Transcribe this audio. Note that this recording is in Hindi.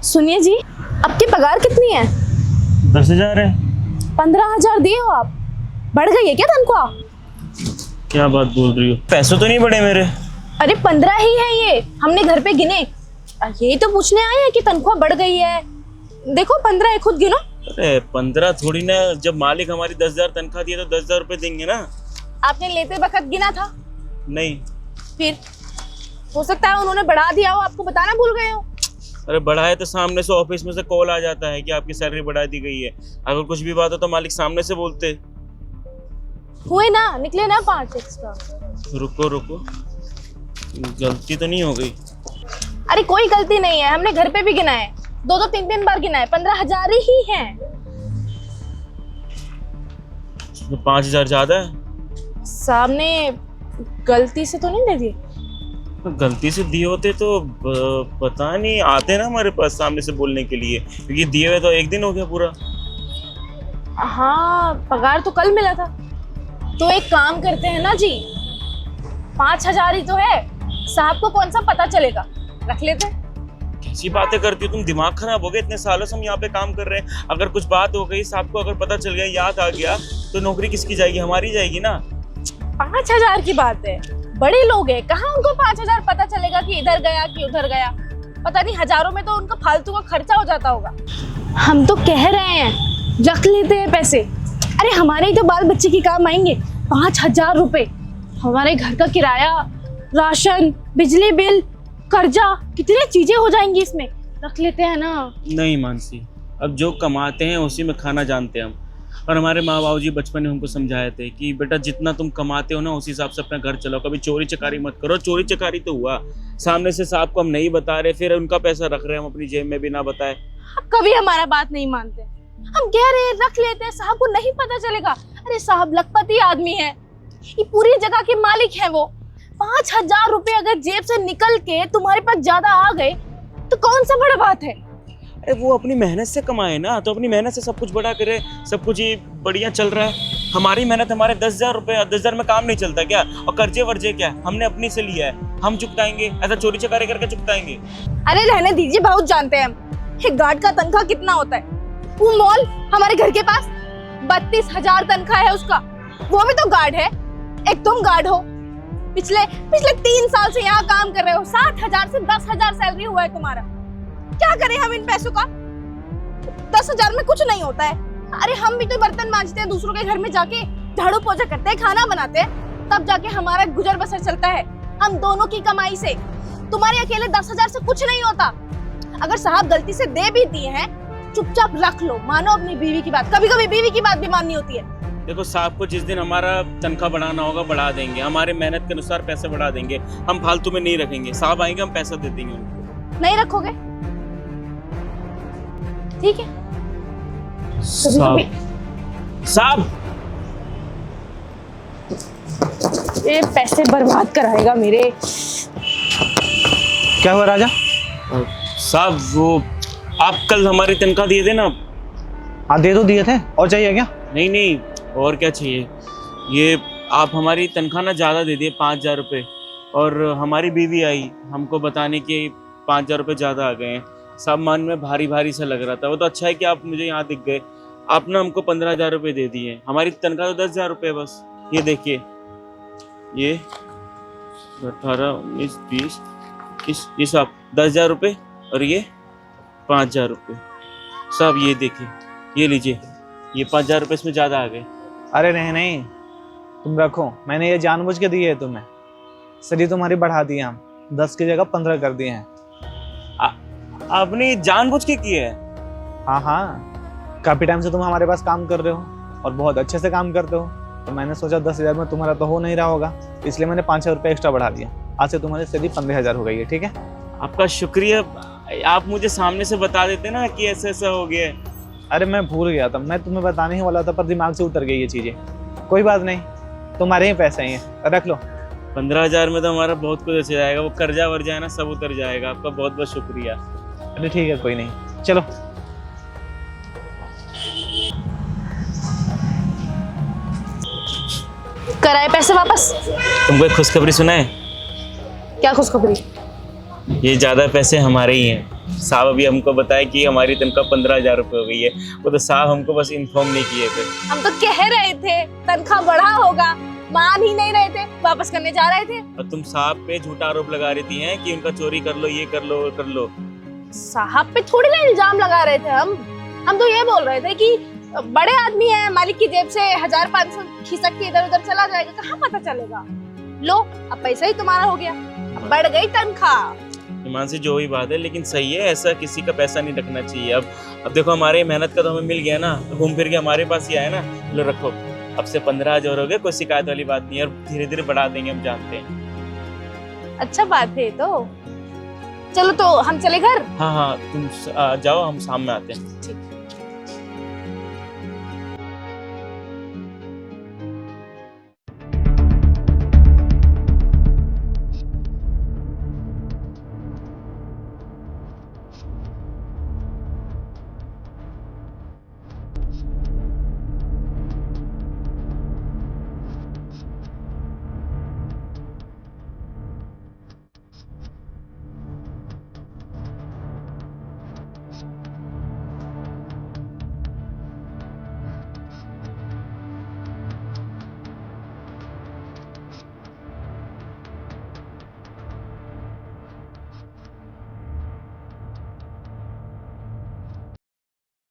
सुनिए जी, आपकी पगार कितनी है? 10,000 है। 15,000 दिए हो आप? बढ़ गई है क्या तनख्वाह? क्या बात बोल रही हो? पैसे तो नहीं बढ़े मेरे। अरे 15 ही है ये, हमने घर पे गिने। यही तो पूछने आए हैं कि तनख्वाह बढ़ गई है। देखो 15 है, खुद गिनो। अरे 15 थोड़ी ना, जब मालिक हमारी 10,000 तनख्वाह दिए तो 10,000 रुपए देंगे ना। आपने लेते वक्त गिना था? नहीं। फिर हो सकता है उन्होंने बढ़ा दिया हो, आपको बताना भूल गए हो। अरे बढ़ाए तो सामने से ऑफिस में से कॉल आ जाता है कि आपकी सैलरी बढ़ा दी गई है। अगर कुछ भी बात हो तो मालिक सामने से बोलते। हुए ना, निकले ना 5 एक्स्ट्रा। रुको रुको, गलती तो नहीं हो गई? अरे कोई गलती नहीं है, हमने घर पे भी गिना है, 2-2 3-3 बार गिना है। 15,000 ही है। तो 5,000 ज्यादा है। सामने गलती से तो नहीं दे दिए? तो गलती से दिए होते तो पता नहीं, आते ना हमारे पास सामने से बोलने के लिए, क्योंकि दिए हुए तो एक दिन हो गया पूरा। हाँ, पगार तो कल मिला था। तो एक काम करते हैं ना जी, 5,000 ही तो है, साहब को कौन सा पता चलेगा, रख लेते हैं। कैसी बातें करती हो तुम? दिमाग खराब हो गया? इतने सालों से हम यहाँ पे काम कर रहे हैं, अगर कुछ बात हो गई, साहब को अगर पता चल गया, याद आ गया, तो नौकरी किसकी जाएगी? हमारी जाएगी ना। 5,000 की बात है, बड़े लोग हैं, कहाँ उनको 5,000 पता चलेगा कि इधर गया कि उधर गया। पता नहीं, हजारों में तो उनका फालतू का खर्चा हो जाता होगा। हम तो कह रहे हैं रख लेते हैं पैसे। अरे हमारे ही तो बाल बच्चे की काम आएंगे। 5,000 रुपए, हमारे घर का किराया, राशन, बिजली बिल, कर्जा, कितनी चीजें हो जाएंगी इसमें। रख लेते हैं ना। नहीं मानसी, अब जो कमाते हैं उसी में खाना जानते हैं हम। और हमारे माँ बाबू जी बचपन में हमको समझाए थे कि बेटा जितना तुम कमाते हो ना उसी हिसाब से अपना घर चलाओ, कभी चोरी चकारी मत करो। चोरी चकारी तो हुआ, सामने से साहब को हम नहीं बता रहे, फिर उनका पैसा रख रहे हैं हम अपनी जेब में बिना बताए। आप कभी हमारा बात नहीं मानते। हम कह रहे हैं रख लेते हैं, साहब को नहीं पता चलेगा। अरे साहब लखपति आदमी है, ये पूरी जगह के मालिक है वो। 5,000 रुपए अगर जेब से निकल के तुम्हारे पास ज्यादा आ गए तो कौन सा बड़ा बात है। अरे वो अपनी मेहनत से कमाए ना, तो अपनी मेहनत से सब कुछ बड़ा करे, सब कुछ ही बढ़िया चल रहा है। हमारी मेहनत, हमारे 10,000 रुपए, 10,000 में काम नहीं चलता क्या? और कर्जे वर्जे क्या, हमने अपनी से लिया है, हम चुकाएंगे? ऐसा चोरी चकारी करके चुकाएंगे? अरे रहने दीजिए, बहुत जानते हैं हम। एक गार्ड का तनख्वाह कितना होता है? वो मॉल हमारे घर के पास 32,000 तनख्वाह है उसका, वो भी तो गार्ड है। एक तुम गार्ड हो, पिछले 3 साल से यहाँ काम कर रहे हो, 7,000 से 10,000 सैलरी हुआ है तुम्हारा। क्या करें हम इन पैसों का? 10,000 में कुछ नहीं होता है। अरे हम भी तो बर्तन मांजते हैं, दूसरों के घर में जाके झाड़ू पोछा करते हैं, खाना बनाते हैं, तब जाके हमारा गुजर बसर चलता है, हम दोनों की कमाई से। तुम्हारे अकेले 10,000 से कुछ नहीं होता। अगर साहब गलती से दे भी दिए हैं, चुपचाप रख लो, मानो अपनी बीवी की बात। कभी कभी बीवी की बात भी माननी होती है। देखो साहब को जिस दिन हमारा तनख्वाह बढ़ाना होगा बढ़ा देंगे, हमारे मेहनत के अनुसार पैसे बढ़ा देंगे, हम फालतू में नहीं रखेंगे। साहब आएंगे, हम पैसा दे देंगे उनको। नहीं रखोगे? ठीक है। साहब, साहब, ये पैसे बर्बाद कराएगा मेरे। क्या हुआ राजा? साहब वो आप कल हमारी तनख्वाह दिए थे ना? हाँ दे तो दिए थे, और चाहिए क्या? नहीं नहीं, और क्या चाहिए? ये आप हमारी तनख्वाह ना ज़्यादा दे दिए, 5,000 रुपये, और हमारी बीवी आई हमको बताने के 5,000 रुपये ज़्यादा आ गए हैं। सब मन में भारी भारी सा लग रहा था। वो तो अच्छा है कि आप मुझे यहाँ दिख गए। आप ना हमको 15,000 रुपये दे दिए, हमारी तनख्वाह तो 10,000 रुपये बस। ये देखिए, ये 18, 19, 20, 21, ये सब 10,000 रुपये, और ये 5,000 रुपये। साहब ये देखिए, ये लीजिए, ये 5,000 रुपये इसमें ज़्यादा आ गए। अरे नहीं नहीं, तुम रखो, मैंने ये जानबूझ के दिए है तुम्हें। सैलरी तुम्हारी बढ़ा दी है, हम 10 की जगह 15 कर दिए हैं। आपने जानबूझ के किया है? हाँ हाँ, काफ़ी टाइम से तुम हमारे पास काम कर रहे हो और बहुत अच्छे से काम करते हो, तो मैंने सोचा 10,000 में तुम्हारा तो हो नहीं रहा होगा, इसलिए मैंने 5,000 रुपये एक्स्ट्रा बढ़ा दिया। आज से तुम्हारी सैलरी 15,000 हो गई है। ठीक है? आपका शुक्रिया। आप मुझे सामने से बता देते ना कि ऐसा ऐसा हो गया है। अरे मैं भूल गया था, मैं तुम्हें बताने ही वाला था, पर दिमाग से उतर गई ये चीज़ें। कोई बात नहीं, तुम्हारे ही पैसे हैं, रख लो। 15,000 में तो हमारा बहुत कुछ अच्छा जाएगा। वो कर्जा वर्जा है ना, सब उतर जाएगा। आपका बहुत बहुत शुक्रिया। अरे ठीक है, कोई नहीं, चलो। कराए पैसे वापस। तुमको एक खुशखबरी सुनाए? क्या खुशखबरी? ये ज़्यादा पैसे हमारे ही हैं। साहब अभी हमको बताया कि हमारी तनख्वाह 15,000 रुपये हो गई है। वो तो साहब हमको बस इन्फॉर्म नहीं किए थे। हम तो कह रहे थे तनख्वाह बढ़ा होगा, मान ही नहीं रहे थे, वापस करने जा रहे थे। और तुम साहब पे झूठा आरोप लगा रही थी हैं कि उनका चोरी कर लो, ये कर लो, वो कर लो। साहब पे थोड़ी ना इल्जाम लगा रहे थे हम तो ये बोल रहे थे कि बड़े आदमी हैं, मालिक की जेब से 1,500 खिसक के इधर उधर चला जाएगा, कहाँ पता चलेगा। लो अब पैसा ही तुम्हारा हो गया, अब बढ़ गई तनख्वाह। ईमान से जो ही बात है, लेकिन सही है, ऐसा किसी का पैसा नहीं रखना चाहिए। अब देखो हमारे मेहनत का तो हमें मिल गया ना, तो घूम फिर के हमारे पास ही आया ना, लो रखो। अब से 15,000 हो गए, कोई शिकायत वाली बात नहीं है, और धीरे धीरे बढ़ा देंगे, हम जानते हैं। अच्छा बात है तो चलो, तो हम चले घर। हाँ हाँ, तुम जाओ, हम शाम में आते हैं। ठीक।